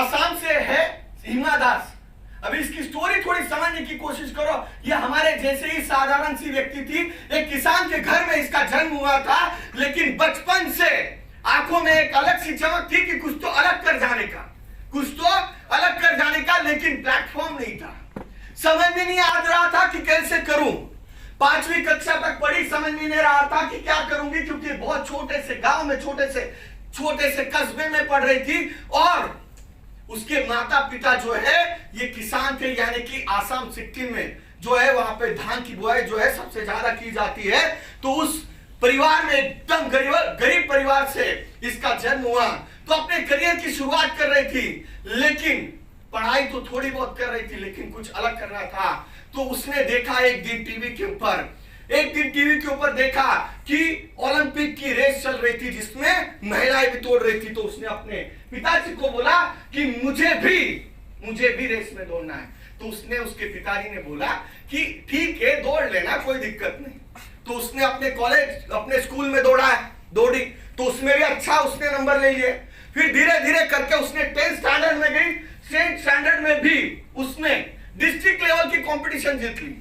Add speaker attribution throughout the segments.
Speaker 1: आसाम से है हिमा दास। अभी इसकी स्टोरी थोड़ी समझने की कोशिश करो। ये हमारे जैसे ही साधारण सी व्यक्ति थी, एक किसान के घर में इसका जन्म हुआ था, लेकिन बचपन से आंखों में एक अलग सी चमक थी कि कुछ तो अलग कर जाने का, कुछ तो अलग कर जाने का, लेकिन प्लेटफॉर्म नहीं था। समझ में नहीं आ रहा था कि कैसे करूं। 5वीं कक्षा तक पढ़ी, समझ में नहीं रहा था कि क्या करूंगी, क्योंकि बहुत छोटे से गांव में, छोटे से कस्बे में पढ़ रही थी, और उसके माता पिता जो है ये किसान थे, यानी कि आसाम सिक्किम में जो है वहां पे धान की बुआई जो है सबसे ज्यादा की जाती है। तो उस परिवार में, एकदम गरीब परिवार से इसका जन्म हुआ। तो अपने करियर की शुरुआत कर रही थी, लेकिन पढ़ाई तो थोड़ी बहुत कर रही थी, लेकिन कुछ अलग करना था। तो उसने देखा एक दिन टीवी के ऊपर देखा कि ओलंपिक की रेस चल रही थी, जिसमें महिलाएं भी दौड़ रही थी। तो उसने अपने पिताजी को बोला कि मुझे भी रेस में दौड़ना है। तो उसके पिताजी ने बोला कि ठीक है, दौड़ लेना, कोई दिक्कत नहीं। तो उसने अपने स्कूल में दौड़ी, तो उसमें भी अच्छा उसने नंबर ले लिए। फिर धीरे धीरे करके उसने 10th स्टैंडर्ड में गई, 10th स्टैंडर्ड में भी उसने डिस्ट्रिक्ट लेवल की कंपटीशन जीत ली।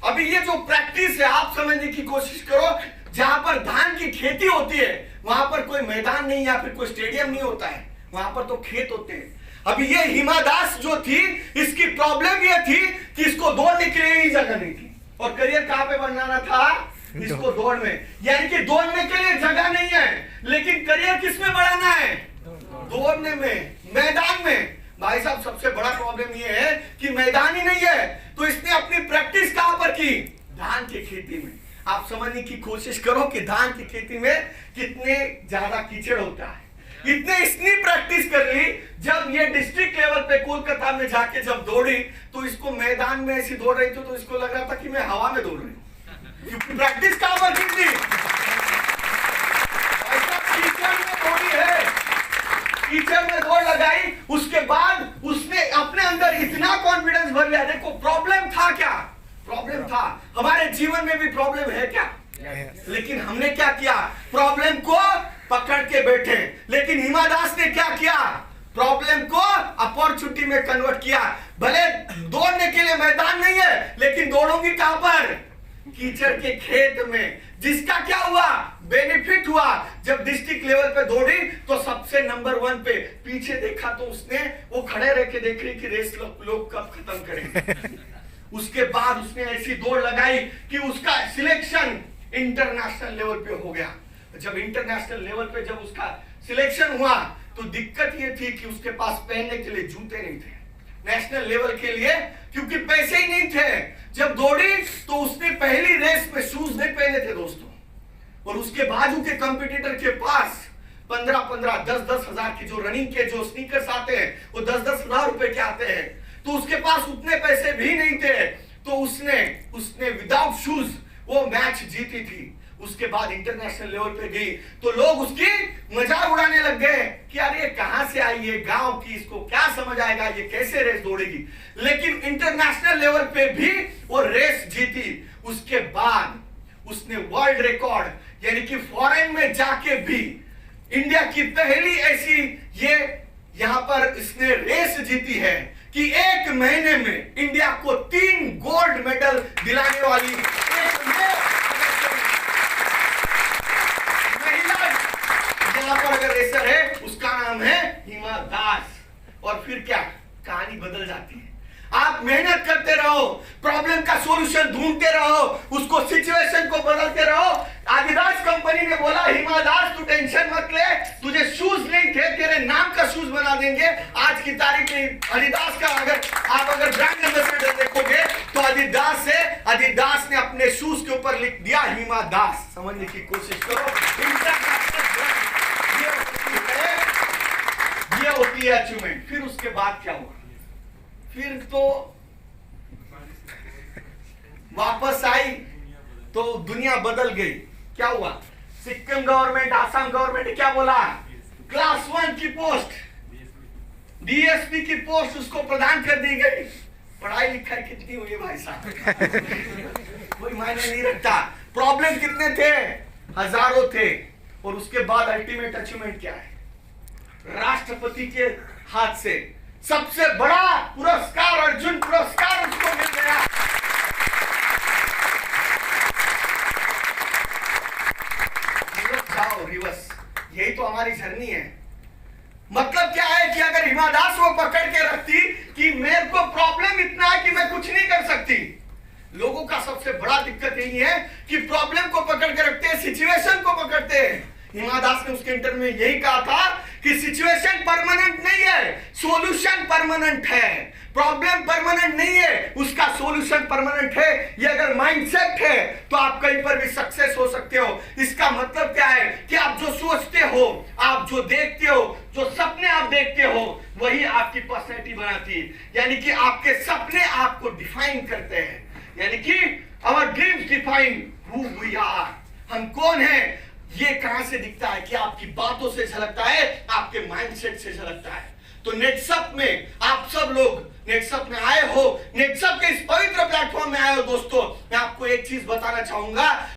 Speaker 1: अभी ये जो प्रैक्टिस है, आप समझने की कोशिश करो। जहां पर धान की खेती होती है वहां पर कोई मैदान नहीं या फिर कोई स्टेडियम नहीं होता है, वहां पर तो खेत होते हैं। अभी ये हिमा दास जो थी, इसकी प्रॉब्लम ये थी कि इसको दौड़ने के लिए ही जगह नहीं थी, और करियर कहां पे बनाना था, इसको दौड़ में। यानी कि दौड़ने के लिए जगह नहीं है, लेकिन करियर किस में बढ़ाना है, दौड़ने में, मैदान में। भाई साहब, सबसे बड़ा प्रॉब्लम ये है कि मैदान ही नहीं है। तो इसने अपनी प्रैक्टिस कहां पर की, धान की खेती में। आप समझने की कोशिश करो कि धान की खेती में कितने ज्यादा कीचड़ होता है। इसने प्रैक्टिस कर ली। जब ये डिस्ट्रिक्ट लेवल पे कोलकाता में जाके जब दौड़ी, तो इसको मैदान में ऐसी दौड़ रही थी, तो इसको लग रहा था कि मैं हवा में दौड़ रही हूं, क्योंकि प्रैक्टिस कहां पर की थी, कीचड़ में दौड़ी है, कीचड़ में दौड़ लगाई। उसके बाद उसने अपने अंदर इतना कॉन्फिडेंस भर लिया। देखो, प्रॉब्लम था क्या, प्रॉब्लम था। हमारे जीवन में भी प्रॉब्लम है क्या, लेकिन हमने क्या किया, प्रॉब्लम को पकड़ के बैठे। लेकिन हिमा दास ने क्या किया, प्रॉब्लम को अपॉर्चुनिटी में कन्वर्ट किया। भले दौड़ने के लिए मैदान नहीं है, लेकिन दौड़ूंगी कहां पर, कीचड़ के खेत में। जिसका क्या हुआ, बेनिफिट हुआ। जब डिस्ट्रिक्ट लेवल पे दौड़ी तो सबसे नंबर 1 पे। पीछे देखा तो उसने वो खड़े रह के देख रही कि रेस लोग कब खत्म करेंगे। उसके बाद उसने ऐसी दौड़ लगाई कि उसका सिलेक्शन इंटरनेशनल लेवल पे हो गया। जब इंटरनेशनल लेवल पे जब उसका सिलेक्शन हुआ, तो दिक्कत ये थी कि उसके पास पहनने के लिए जूते नहीं थे नेशनल लेवल के लिए, क्योंकि पैसे ही नहीं थे। जब दौड़ी तो उसने पहली रेस में शूज नहीं पहने थे दोस्तों, और उसके बाजू के कंपटीटर के पास 15-15, 10-10 हजार की जो रनिंग के जो स्नीकर्स आते हैं, वो 10-10 हजार रुपए के आते हैं। तो उसके पास उतने पैसे भी नहीं थे। तो उसने विदाउट शूज वो मैच जीती थी। उसके बाद इंटरनेशनल लेवल पे गई तो लोग उसकी मजाक उड़ाने लग गए कि यार ये कहां से आई है, गांव की, इसको क्या समझ आएगा, ये कैसे रेस दौड़ेगी। लेकिन इंटरनेशनल लेवल पे भी वो रेस जीती। उसके बाद उसने वर्ल्ड रिकॉर्ड यानी कि फॉरेन में जाके भी इंडिया की पहली ऐसी ये यहां पर इसने रेस जीती है कि 1 महीने में इंडिया को 3 गोल्ड मेडल दिलाने वाली एक महिला यहां पर अगर रेसर है, उसका नाम है हिमा दास। और फिर क्या, कहानी बदल जाती है। आप मेहनत करते रहो, प्रॉब्लम का सॉल्यूशन ढूंढते रहो, उसको सिचुएशन को बदलते रहो। आदिदास कंपनी ने बोला हिमा दास तू टेंशन मत ले, तुझे शूज नहीं थे, तेरे नाम का शूज बना देंगे। आज की तारीख में आदिदास का अगर ब्रांड एम्बेसडर देखोगे तो आदिदास ने अपने शूज के ऊपर लिख दिया हिमा दास। समझने की कोशिश करो, ये होती है अचीवमेंट। फिर उसके बाद क्या हुआ, फिर तो वापस आई तो दुनिया बदल गई। क्या हुआ, सिक्किम गवर्नमेंट, आसाम गवर्नमेंट ने क्या बोला, क्लास 1 की पोस्ट, डीएसपी की पोस्ट उसको प्रदान कर दी गई। पढ़ाई लिखाई कितनी हुई है भाई साहब, कोई मायने नहीं रखता। प्रॉब्लम कितने थे, हजारों थे। और उसके बाद अल्टीमेट अचीवमेंट क्या है, राष्ट्र राष्ट्रपति के हाथ से सबसे बड़ा पुरस्कार अर्जुन पुरस्कार उसको मिल गया। जाओ रिवर्स, यही तो हमारी जर्नी है। मतलब क्या है कि अगर हिमा दास वो पकड़ के रखती कि मेरे को प्रॉब्लम इतना है कि मैं कुछ नहीं कर सकती। लोगों का सबसे बड़ा दिक्कत यही है कि प्रॉब्लम को पकड़ के रखते हैं, सिचुएशन को पकड़ते हैं। हिमा दास ने उसके इंटरव्यू में यही कहा था कि सिचुएशन परमानेंट नहीं है, सॉल्यूशन परमानेंट है। प्रॉब्लम परमानेंट नहीं है, उसका सॉल्यूशन परमानेंट है। ये अगर माइंडसेट है तो आप कहीं पर भी सक्सेस हो सकते हो। इसका मतलब क्या है कि आप जो सोचते हो, आप जो देखते हो, जो सपने आप देखते हो, वही आपकी पर्सनैलिटी बनाती है। यानी कि आपके सपने आपको डिफाइन करते हैं। यानी कि our dreams define who we are, हम कौन हैं। ये कहां से दिखता है कि आपकी बातों से झलकता है, आपके माइंडसेट से झलकता है। तो नेक्सअप में आप सब लोग नेक्सअप में आए हो, नेक्सअप के इस पवित्र प्लेटफॉर्म में आए हो दोस्तों। मैं आपको एक चीज बताना चाहूंगा,